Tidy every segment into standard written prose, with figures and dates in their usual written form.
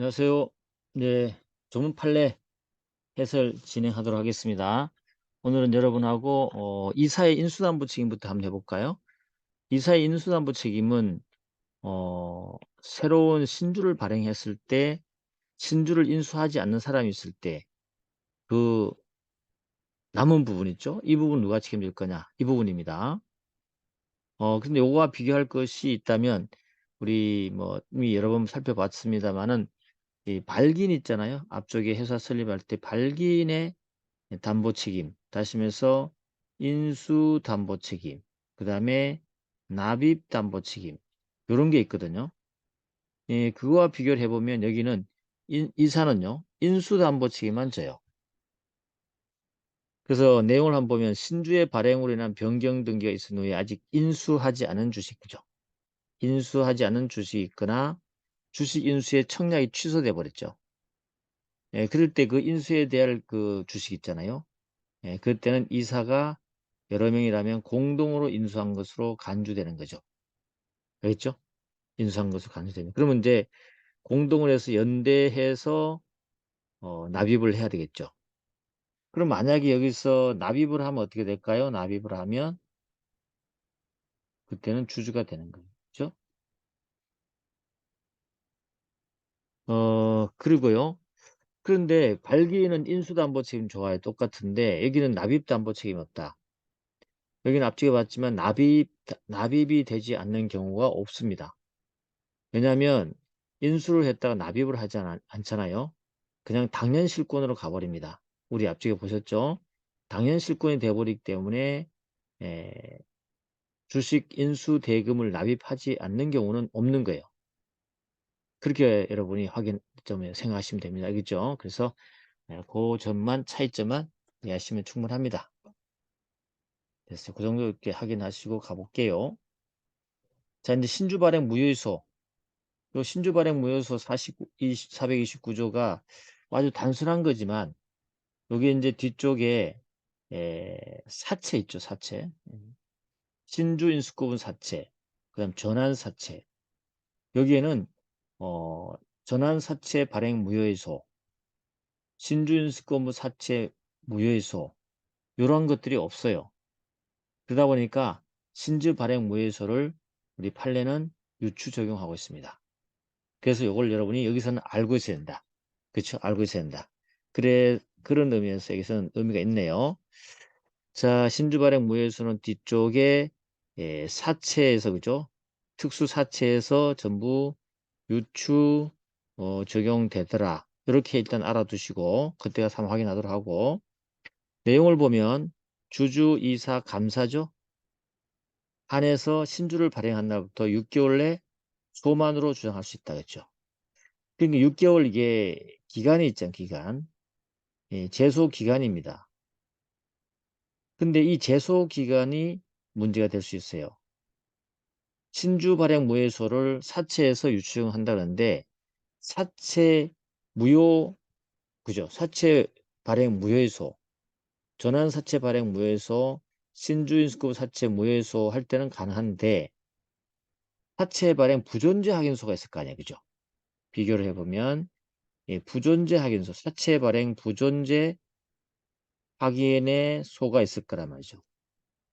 안녕하세요. 네, 조문 판례 해설 진행하도록 하겠습니다. 오늘은 여러분하고 이사의 인수담보 책임부터 한번 해볼까요? 이사의 인수담보 책임은 새로운 신주를 발행했을 때 신주를 인수하지 않는 사람이 있을 때 그 남은 부분 있죠? 이 부분 누가 책임질 거냐? 이 부분입니다. 근데 요거와 비교할 것이 있다면 우리 뭐 이미 여러 번 살펴봤습니다만은 이 발긴 있잖아요. 앞쪽에 회사 설립할 때 발긴의 담보 책임, 다시 말해서 인수 담보 책임, 그 다음에 납입 담보 책임, 요런 게 있거든요. 예, 그거와 비교를 해보면 여기는 이사는요, 인수 담보 책임만 져요. 그래서 내용을 한번 보면 신주의 발행으로 인한 변경 등기가 있은 후에 아직 인수하지 않은 주식이죠. 인수하지 않은 주식이 있거나 주식 인수의 청약이 취소돼 버렸죠. 예, 그럴 때 그 인수에 대한 그 주식 있잖아요. 예, 그때는 이사가 여러 명이라면 공동으로 인수한 것으로 간주되는 거죠. 알겠죠? 인수한 것으로 간주되면. 그러면 이제 공동을 해서 연대해서 납입을 해야 되겠죠. 그럼 만약에 여기서 납입을 하면 어떻게 될까요? 납입을 하면 그때는 주주가 되는 거죠. 그렇죠? 그리고요. 그런데 발기는 인수담보 책임 좋아요. 똑같은데 여기는 납입담보 책임 없다. 여기는 앞쪽에 봤지만 납입이 되지 않는 경우가 없습니다. 왜냐하면 인수를 했다가 납입을 하지 않잖아요. 그냥 당연실권으로 가버립니다. 우리 앞쪽에 보셨죠? 당연실권이 되어버리기 때문에 에, 주식 인수 대금을 납입하지 않는 경우는 없는 거예요. 그렇게 여러분이 확인 좀 생각하시면 됩니다. 알겠죠? 그래서 그 점만 차이점만 이해하시면 충분합니다. 됐어요. 그 정도 이렇게 확인하시고 가볼게요. 자, 이제 신주 발행 무효의소. 요 신주 발행 무효소 429조가 아주 단순한 거지만 여기 이제 뒤쪽에 사채 있죠, 사채. 신주 인수구분 사채, 그다음 전환 사채. 여기에는 어, 전환 사채 발행 무효의소, 신주 인수구분 사채 무효의소 이런 것들이 없어요. 그러다 보니까 신주 발행 무효의소를 우리 판례는 유추 적용하고 있습니다. 그래서 이걸 여러분이 여기서는 알고 있어야 된다. 그렇죠? 알고 있어야 된다. 그래, 그런 의미에서 여기서는 의미가 있네요. 자, 신주 발행 무효수는 뒤쪽에 사채에서, 그죠? 특수 사채에서 전부 유추 적용되더라. 이렇게 일단 알아두시고 그때 가서 한번 확인하도록 하고, 내용을 보면 주주 이사 감사죠. 한해서 신주를 발행한 날부터 6개월 내 소만으로 주장할 수 있다 그랬죠. 그러니까 6개월 이게 기간이 있잖아요. 기간. 예, 제소 기간입니다. 근데 이 제소 기간이 문제가 될 수 있어요. 신주 발행 무효소를 사채에서 유추한다는데 사채 무효, 그죠? 사채 발행 무효소, 전환 사채 발행 무효소, 신주인수급 사채 무효소 할 때는 가능한데 사채 발행 부존재 확인소가 있을 거 아니에요. 그죠? 비교를 해보면 예, 부존재 확인소, 사채 발행 부존재 확인의 소가 있을 거란 말이죠.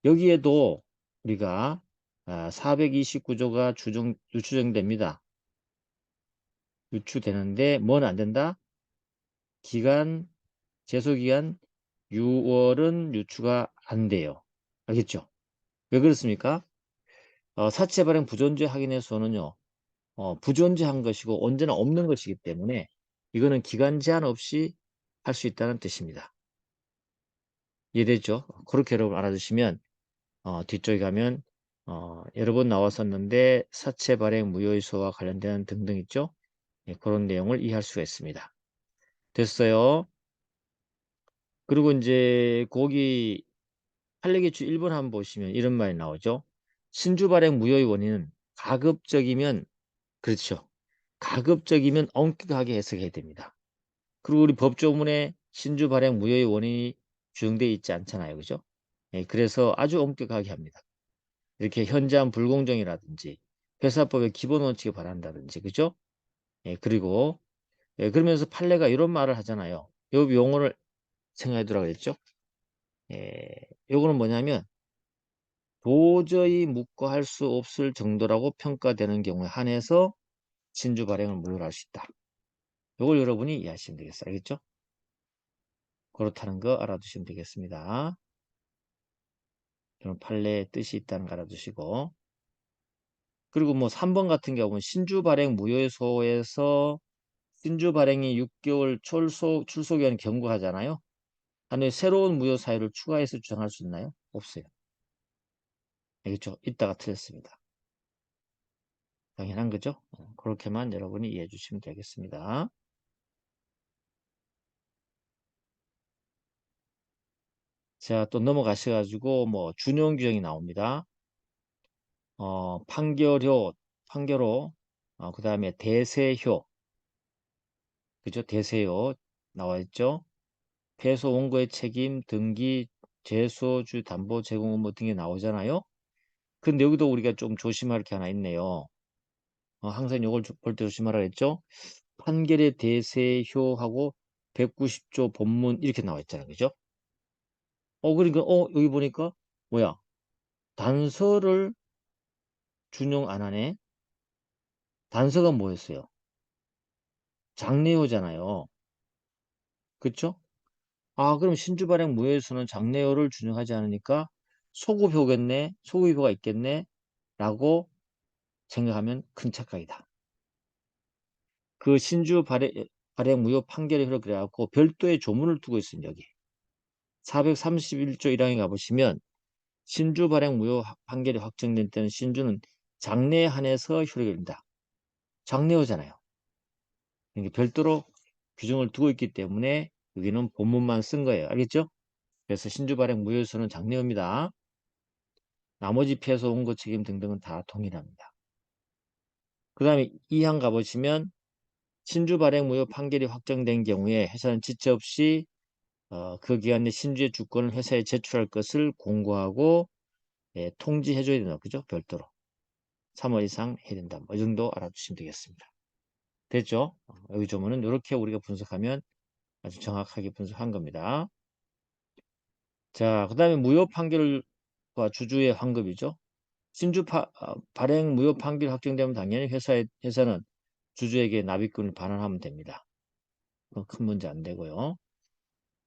여기에도 우리가 429조가 유추정됩니다. 유추되는데 뭐는 안 된다? 기간, 제소기간 6월은 유추가 안 돼요. 알겠죠? 왜 그렇습니까? 사채 발행 부존재 확인에서는요, 부존재한 것이고 언제나 없는 것이기 때문에 이거는 기간 제한 없이 할 수 있다는 뜻입니다. 이해되죠? 그렇게 여러분 알아두시면 뒤쪽에 가면 여러 번 나왔었는데 사채 발행 무효의소와 관련된 등등 있죠? 예, 그런 내용을 이해할 수가 있습니다. 됐어요. 그리고 이제 거기 판례기출 1번 한번 보시면 이런 말이 나오죠. 신주 발행 무효의 원인은 가급적이면 그렇죠. 가급적이면 엄격하게 해석해야 됩니다. 그리고 우리 법조문에 신주 발행 무효의 원인이 규정되어 있지 않잖아요. 그죠? 예, 그래서 아주 엄격하게 합니다. 이렇게 현저한 불공정이라든지 회사법의 기본 원칙에 반한다든지 그죠? 예, 그리고 예, 그러면서 판례가 이런 말을 하잖아요. 요 용어를 생각해 두라고 그랬죠. 예, 요거는 뭐냐면 도저히 묵과할 수 없을 정도라고 평가되는 경우에 한해서 신주 발행을 무효로 할 수 있다. 요걸 여러분이 이해하시면 되겠어요. 알겠죠? 그렇다는 거 알아두시면 되겠습니다. 이런 판례의 뜻이 있다는 거 알아두시고. 그리고 뭐 3번 같은 경우는 신주 발행 무효소에서 신주 발행이 6개월 출소 기한 경고하잖아요. 안에 새로운 무효 사유를 추가해서 주장할 수 있나요? 없어요. 알겠죠? 이따가 틀렸습니다. 당연한 거죠? 그렇게만 여러분이 이해해 주시면 되겠습니다. 자, 또 넘어가셔가지고 뭐 준용 규정이 나옵니다. 판결호, 그 다음에 대세효, 그죠? 대세효 나와 있죠? 패소 원고의 책임, 등기, 제소주 담보 제공 의무 등이 나오잖아요. 근데 여기도 우리가 좀 조심할 게 하나 있네요. 항상 이걸 볼 때 조심하라 했죠? 판결의 대세효하고 190조 본문 이렇게 나와 있잖아요. 그죠? 그러니까 여기 보니까 뭐야? 단서를 준용 안 하네. 단서가 뭐였어요? 장래효잖아요. 그쵸? 그럼 신주 발행 무효에서는 장래효를 준용하지 않으니까 소급효겠네, 소급효가 있겠네, 라고 생각하면 큰 착각이다. 그 신주 발행 무효 판결의 효를 그래갖고 별도의 조문을 두고 있습니다. 여기 431조 1항에 가보시면 신주 발행 무효 판결이 확정된 때는 신주는 장래에 한해서 효력이 된다. 장래효잖아요. 이게 별도로 규정을 두고 있기 때문에 여기는 본문만 쓴 거예요. 알겠죠? 그래서 신주 발행 무효에서는 장래효입니다. 나머지 피해서 원고 책임 등등은 다 동일합니다. 그 다음에 2항 가보시면 신주 발행 무효 판결이 확정된 경우에 회사는 지체 없이 그 기간 내 신주의 주권을 회사에 제출할 것을 공고하고 통지해줘야 된다. 그죠? 별도로. 3월 이상 해야 된다. 이 정도 알아두시면 되겠습니다. 됐죠? 여기 조문은 이렇게 우리가 분석하면 아주 정확하게 분석한 겁니다. 자, 그 다음에 무효 판결과 주주의 환급이죠. 발행 무효 판결 확정되면 당연히 회사는 주주에게 납입금을 반환하면 됩니다. 큰 문제 안 되고요.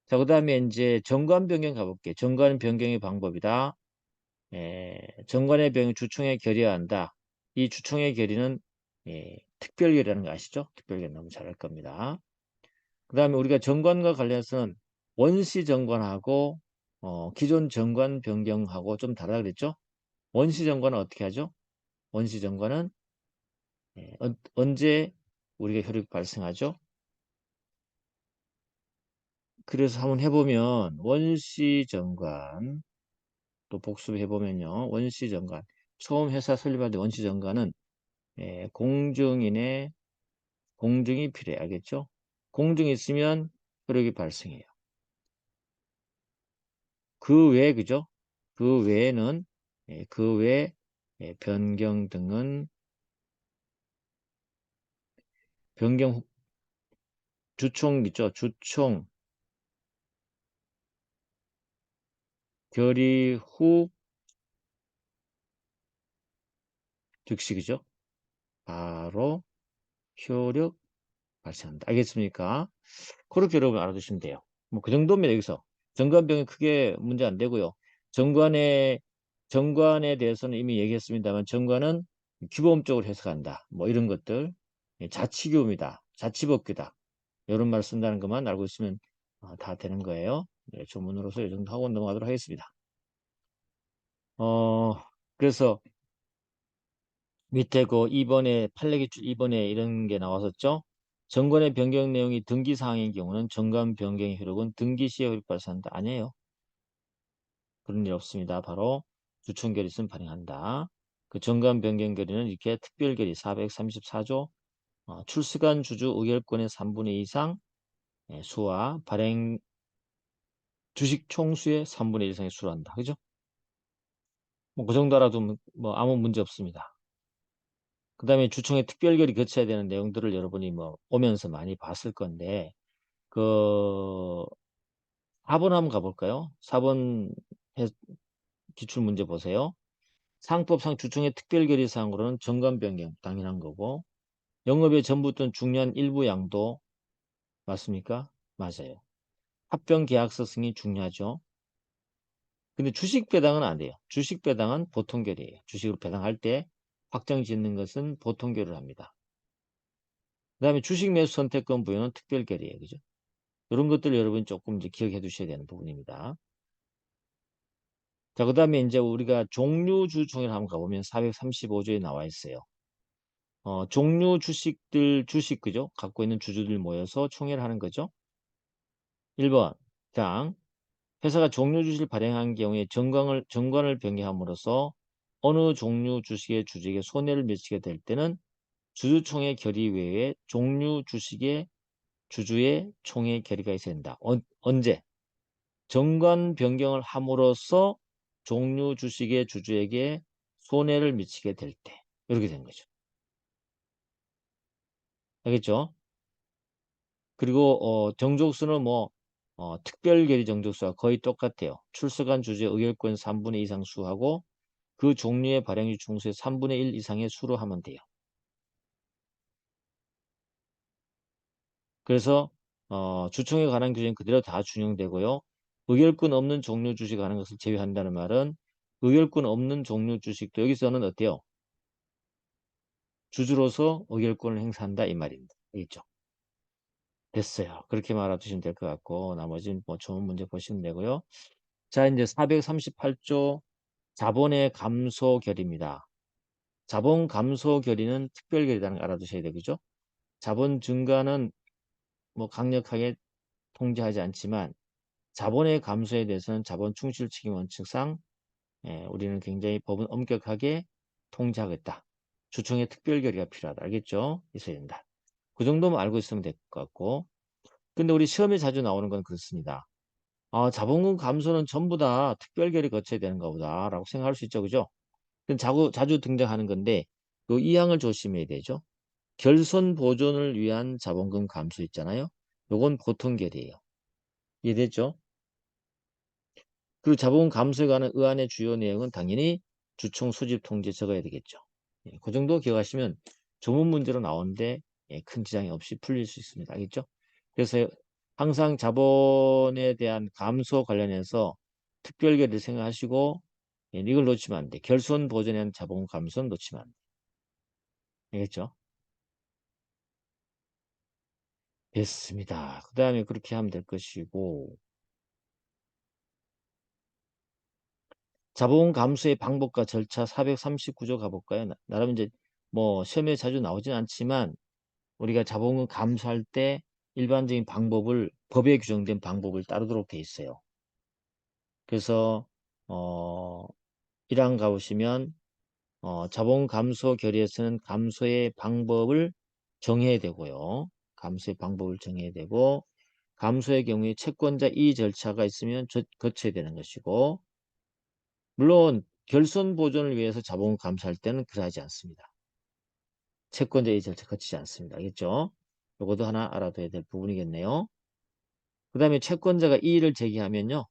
자, 그 다음에 이제 정관 변경 가볼게요. 정관 변경의 방법이다. 정관의 변경 주총에 결의해야 한다. 이 주총의 결의는 특별결의라는 거 아시죠? 특별결의 너무 잘할 겁니다. 그 다음에 우리가 정관과 관련해서는 원시 정관하고 기존 정관 변경하고 좀 다르다 그랬죠? 원시 정관은 어떻게 하죠? 원시 정관은 언제 우리가 효력 발생하죠? 그래서 한번 해보면 원시 정관 또 복습해보면요. 원시 정관 처음 회사 설립할 때 원시 정관은 공증인의 공증이 필요해. 알겠죠? 공증이 있으면 효력이 발생해요. 그 외에 그죠? 그 외에는 그 외에 변경 등은 변경 주총 있죠? 주총 결의 후 즉시 그죠? 바로 효력 발생한다. 알겠습니까? 그렇게 여러분 알아두시면 돼요. 뭐 그 정도면 여기서 정관병이 크게 문제 안 되고요. 정관에 대해서는 이미 얘기했습니다만 정관은 규범적으로 해석한다. 뭐 이런 것들 자치교입니다. 자치법규다. 이런 말 쓴다는 것만 알고 있으면 다 되는 거예요. 네, 조문으로서 이 정도 하고 넘어가도록 하겠습니다. 그래서 밑에 그 2번에 판례기출 2번에 이런 게 나왔었죠. 정관의 변경 내용이 등기 사항인 경우는 정관 변경의 효력은 등기 시에 효력 발생한다. 아니에요. 그런 일 없습니다. 바로 주총결의 있으면 발행한다. 그 정관 변경 결의는 이렇게 특별결의 434조 출시간 주주 의결권의 3분의 2 이상 수와 발행 주식 총수의 3분의 1 이상의 수로 한다. 그죠? 뭐 그 정도 알아두면 뭐 아무 문제 없습니다. 그 다음에 주총에 특별결의 거쳐야 되는 내용들을 여러분이 뭐 오면서 많이 봤을 건데, 그 4번 한번 가볼까요? 4번 기출문제 보세요. 상법상 주총의 특별결의사항으로는 정관변경 당연한 거고, 영업의 전부 또는 중요한 일부 양도 맞습니까? 맞아요. 합병계약서 승인이 중요하죠. 근데 주식 배당은 안 돼요. 주식 배당은 보통결의예요. 주식을 배당할 때 확정 짓는 것은 보통결의를 합니다. 그 다음에 주식 매수 선택권 부여는 특별결의예요. 그죠? 이런 것들 여러분이 조금 이제 기억해 두셔야 되는 부분입니다. 자, 그 다음에 이제 우리가 종류주총회를 한번 가보면 435조에 나와 있어요. 종류 주식들, 그죠? 갖고 있는 주주들 모여서 총회를 하는 거죠. 1번, 장. 회사가 종류 주식을 발행한 경우에 정관을 변경함으로써 어느 종류 주식의 주주에게 손해를 미치게 될 때는 주주총회 결의 외에 종류 주식의 주주의 총회 결의가 있어야 된다. 언제? 정관 변경을 함으로써 종류 주식의 주주에게 손해를 미치게 될 때. 이렇게 된 거죠. 알겠죠? 그리고 정족수는 뭐 특별결의 정족수와 거의 똑같아요. 출석한 주주의 의결권 3분의 2 이상 수하고 그 종류의 발행주 총수의 3분의 1 이상의 수로 하면 돼요. 그래서 주총에 관한 규정이 그대로 다 준용되고요. 의결권 없는 종류 주식에 관한 것을 제외한다는 말은 의결권 없는 종류 주식도 여기서는 어때요? 주주로서 의결권을 행사한다 이 말입니다. 알겠죠? 됐어요. 그렇게 말아두시면 될 것 같고 나머지는 뭐 좋은 문제 보시면 되고요. 자, 이제 438조 자본의 감소 결의입니다. 자본 감소 결의는 특별 결의라는 걸 알아두셔야 되겠죠? 자본 증가는 뭐 강력하게 통제하지 않지만 자본의 감소에 대해서는 자본 충실 책임 원칙상 우리는 굉장히 법은 엄격하게 통제하겠다. 주총의 특별 결의가 필요하다. 알겠죠? 있어야 된다. 그 정도만 알고 있으면 될 것 같고. 근데 우리 시험에 자주 나오는 건 그렇습니다. 자본금 감소는 전부 다 특별 결의 거쳐야 되는가 보다라고 생각할 수 있죠. 그죠? 자주 등장하는 건데 이 항을 조심해야 되죠. 결손 보존을 위한 자본금 감소 있잖아요. 요건 보통 결의예요. 이해됐죠? 그리고 자본 감소에 관한 의안의 주요 내용은 당연히 주총 수집 통지에 적어야 되겠죠. 그 정도 기억하시면 조문 문제로 나오는데 큰 지장이 없이 풀릴 수 있습니다. 알겠죠? 그래서 항상 자본에 대한 감소 관련해서 특별결의를 생각하시고 이걸 놓치면 안 돼. 결손 보존에 대한 자본 감소는 놓치면 안 돼. 알겠죠? 됐습니다. 그 다음에 그렇게 하면 될 것이고 자본 감소의 방법과 절차 439조 가볼까요? 나름 이제 뭐 시험에 자주 나오진 않지만 우리가 자본금 감소할 때 일반적인 방법을 법에 규정된 방법을 따르도록 돼 있어요. 그래서 어 1항 가보시면 자본 감소 결의에서는 감소의 방법을 정해야 되고요. 감소의 방법을 정해야 되고 감소의 경우에 채권자 이의 절차가 있으면 거쳐야 되는 것이고 물론 결손 보존을 위해서 자본을 감사할 때는 그러하지 않습니다. 채권자 이의 절차 거치지 않습니다. 알겠죠? 이것도 하나 알아둬야 될 부분이겠네요. 그 다음에 채권자가 이의를 제기하면요.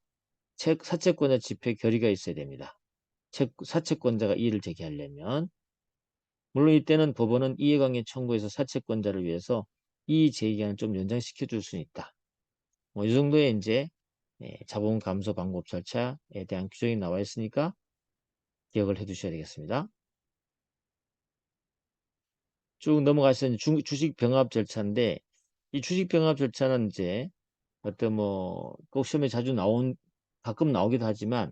사채권자 집회 결의가 있어야 됩니다. 사채권자가 이의를 제기하려면 물론 이때는 법원은 이해관계 청구에서 사채권자를 위해서 이의 제기간을 좀 연장시켜 줄 수는 있다. 뭐 이 정도의 이제 자본 감소 방법 절차에 대한 규정이 나와 있으니까 기억을 해 두셔야 되겠습니다. 쭉 넘어가서 주식 병합 절차인데 이 주식 병합 절차는 이제 어떤 뭐 꼭 시험에 자주 가끔 나오기도 하지만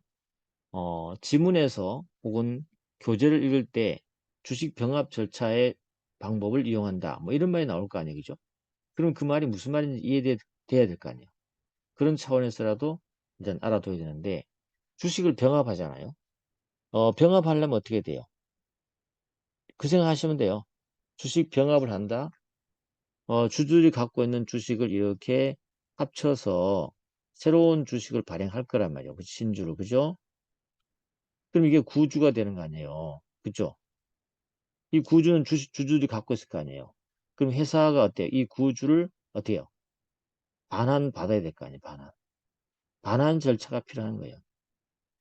지문에서 혹은 교재를 읽을 때 주식 병합 절차의 방법을 이용한다. 뭐 이런 말이 나올 거 아니에요. 그죠? 그럼 그 말이 무슨 말인지 이해돼야 될 거 아니에요. 그런 차원에서라도 일단 알아둬야 되는데 주식을 병합하잖아요. 병합하려면 어떻게 돼요? 그 생각하시면 돼요. 주식 병합을 한다. 주주들이 갖고 있는 주식을 이렇게 합쳐서 새로운 주식을 발행할 거란 말이에요. 신주로. 그죠? 그럼 이게 구주가 되는 거 아니에요. 그죠? 이 구주는 주주들이 갖고 있을 거 아니에요. 그럼 회사가 어때요? 이 구주를 어때요? 반환받아야 될 거 아니에요. 반환 절차가 필요한 거예요.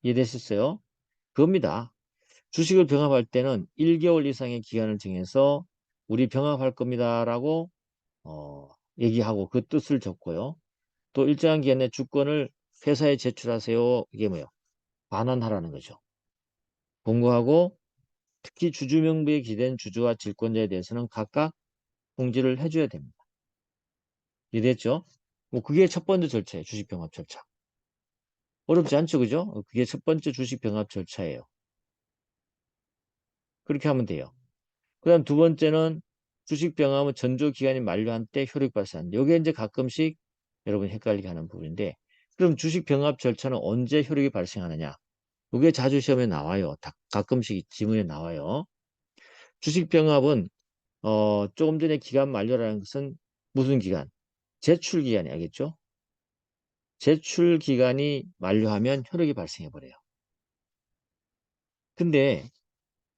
이해되셨어요? 그겁니다. 주식을 병합할 때는 1개월 이상의 기간을 정해서 우리 병합할 겁니다라고 얘기하고 그 뜻을 적고요. 또 일정한 기간 내 주권을 회사에 제출하세요. 이게 뭐예요? 반환하라는 거죠. 공고하고 특히 주주 명부에 기댄 주주와 질권자에 대해서는 각각 공지를 해줘야 됩니다. 이해됐죠? 뭐 그게 첫 번째 절차예요. 주식 병합 절차. 어렵지 않죠, 그죠? 그게 첫 번째 주식 병합 절차예요. 그렇게 하면 돼요. 그 다음 두 번째는 주식 병합은 전조 기간이 만료한 때 효력 발생한다. 이게 이제 가끔씩 여러분 헷갈리게 하는 부분인데, 그럼 주식 병합 절차는 언제 효력이 발생하느냐? 이게 자주 시험에 나와요. 가끔씩 지문에 나와요. 주식 병합은 조금 전에 기간 만료라는 것은 무슨 기간? 제출 기간이 알겠죠? 제출 기간이 만료하면 효력이 발생해 버려요. 근데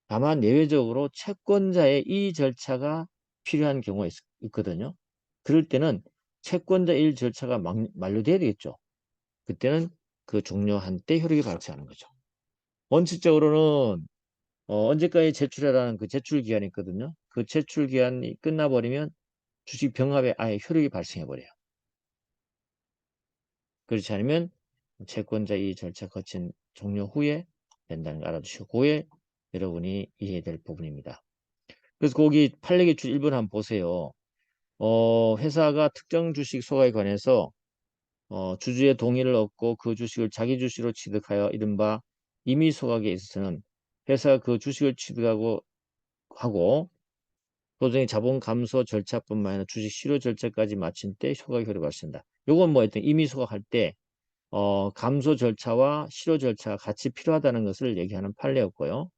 다만 예외적으로 채권자의 이의 절차가 필요한 경우가 있거든요. 그럴 때는 채권자 이의 절차가 만료돼야 되겠죠. 그때는 그 종료한 때 효력이 발생하는 거죠. 원칙적으로는 언제까지 제출해라는 그 제출 기간이 있거든요. 그 제출 기간이 끝나버리면 주식 병합에 아예 효력이 발생해 버려요. 그렇지 않으면 채권자 이의 절차 거친 종료 후에 된다는 거 알아두시고 그에 여러분이 이해해야 될 부분입니다. 그래서 거기 판례 기출 1번 한번 보세요. 회사가 특정 주식 소각에 관해서 주주의 동의를 얻고 그 주식을 자기 주식으로 취득하여 이른바 임의 소각에 있어서는 회사가 그 주식을 취득하고 도중에 자본 감소 절차뿐만 아니라 주식 실효 절차까지 마친 때 소각 효력이 발생한다. 요건 뭐 하여튼 임의 소각할 때 감소 절차와 실효 절차가 같이 필요하다는 것을 얘기하는 판례였고요.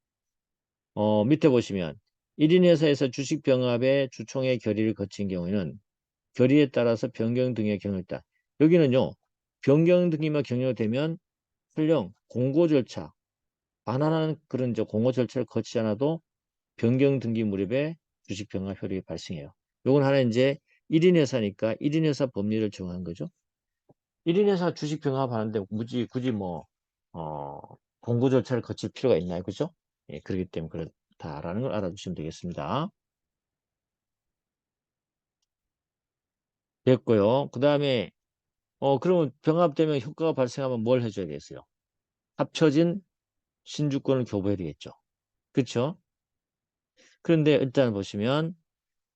밑에 보시면 1인 회사에서 주식 병합의 주총회 결의를 거친 경우에는 결의에 따라서 변경 등의 경우가 있다. 여기는요. 변경 등이만 경료되면 설령 공고 절차, 반환하는 그런 공고 절차를 거치지 않아도 변경 등기 무렵에 주식 병합 효력이 발생해요. 요건 하나 이제 1인 회사니까 1인 회사 법리를 정한 거죠. 1인 회사 주식 병합하는데 굳이 뭐 공고 절차를 거칠 필요가 있나요? 그죠? 예, 그렇기 때문에 그렇다라는 걸 알아두시면 되겠습니다. 됐고요. 그 다음에 그러면 병합되면 효과가 발생하면 뭘 해줘야 되겠어요? 합쳐진 신주권을 교부해야 되겠죠. 그렇죠? 그런데 일단 보시면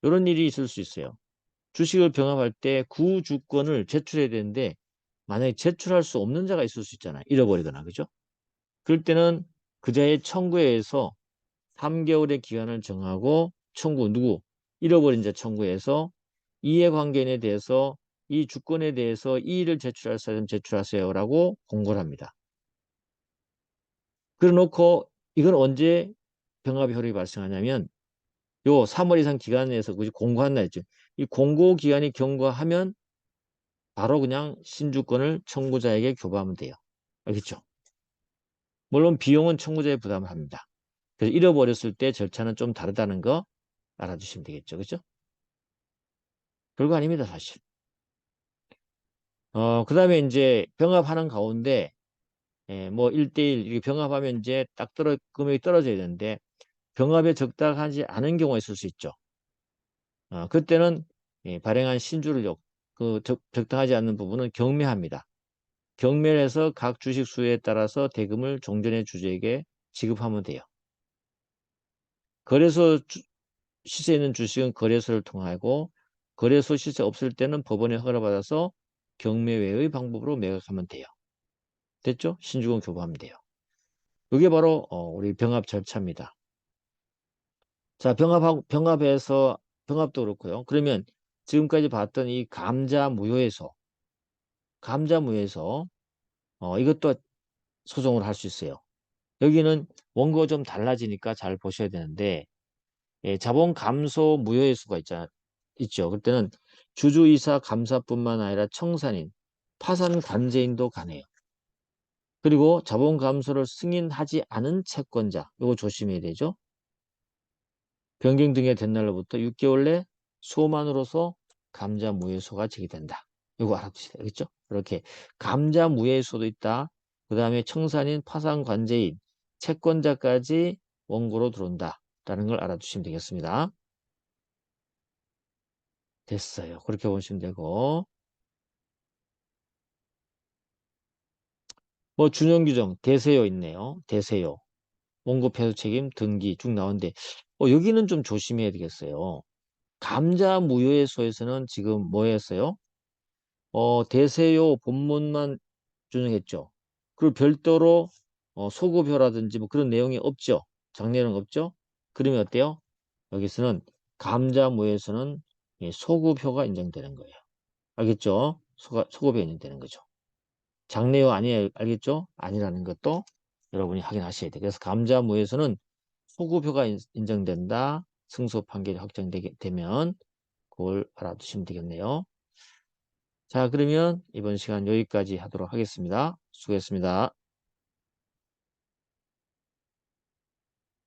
이런 일이 있을 수 있어요. 주식을 병합할 때 구주권을 제출해야 되는데 만약에 제출할 수 없는 자가 있을 수 있잖아요. 잃어버리거나 그죠? 그럴 때는 그자의 청구에 의해서 3개월의 기간을 정하고 누구? 잃어버린 자 청구해서 이해관계인에 대해서 이 주권에 대해서 이의를 제출할 사람 제출하세요라고 공고를 합니다. 그래놓고 이건 언제 병합의 효력이 발생하냐면 요 3월 이상 기간 내에서 공고한 날 있죠. 이 공고 기간이 경과하면 바로 그냥 신주권을 청구자에게 교부하면 돼요. 알겠죠? 물론 비용은 청구자에 부담을 합니다. 그래서 잃어버렸을 때 절차는 좀 다르다는 거 알아주시면 되겠죠. 그죠? 별거 아닙니다, 사실. 그 다음에 이제 병합하는 가운데, 뭐 1대1 이렇게 병합하면 이제 금액이 떨어져야 되는데, 병합에 적당하지 않은 경우가 있을 수 있죠. 그때는 발행한 신주를 적당하지 않는 부분은 경매합니다. 경매를 해서 각 주식 수에 따라서 대금을 종전의 주주에게 지급하면 돼요. 거래소 시세에 있는 주식은 거래소를 통하고 거래소 시세 없을 때는 법원의 허가를 받아서 경매 외의 방법으로 매각하면 돼요. 됐죠? 신주권 교부하면 돼요. 이게 바로 우리 병합 절차입니다. 자, 병합도 그렇고요. 그러면 지금까지 봤던 이 감자무효에서 이것도 소송을 할 수 있어요. 여기는 원고가 좀 달라지니까 잘 보셔야 되는데 자본 감소 무효의 수가 있죠. 그때는 주주이사 감사뿐만 아니라 청산인, 파산 관제인도 가능해요. 그리고 자본 감소를 승인하지 않은 채권자, 이거 조심해야 되죠. 변경 등에 된 날로부터 6개월 내 소만으로서 감자무효소가 제기된다. 이거 알아두셔야 되겠죠? 이렇게 감자무효소도 있다. 그 다음에 청산인, 파산관제인, 채권자까지 원고로 들어온다. 라는 걸 알아두시면 되겠습니다. 됐어요. 그렇게 보시면 되고. 뭐 준용규정, 대세요 있네요. 대세요. 원고 패소 책임, 등기 쭉 나오는데 여기는 좀 조심해야 되겠어요. 감자무효소에서는 지금 뭐 했어요? 대세요 본문만 준용했죠. 그리고 별도로 소급효라든지 뭐 그런 내용이 없죠. 장례는 없죠. 그러면 어때요? 여기서는 감자무효에서는 소급효가 인정되는 거예요. 알겠죠? 소급효 인정되는 거죠. 장래요 아니에요. 알겠죠? 아니라는 것도 여러분이 확인하셔야 돼요. 그래서 감자무효에서는 소급효가 인정된다. 승소 판결이 확정되게 되면 그걸 알아두시면 되겠네요. 자, 그러면 이번 시간 여기까지 하도록 하겠습니다. 수고했습니다.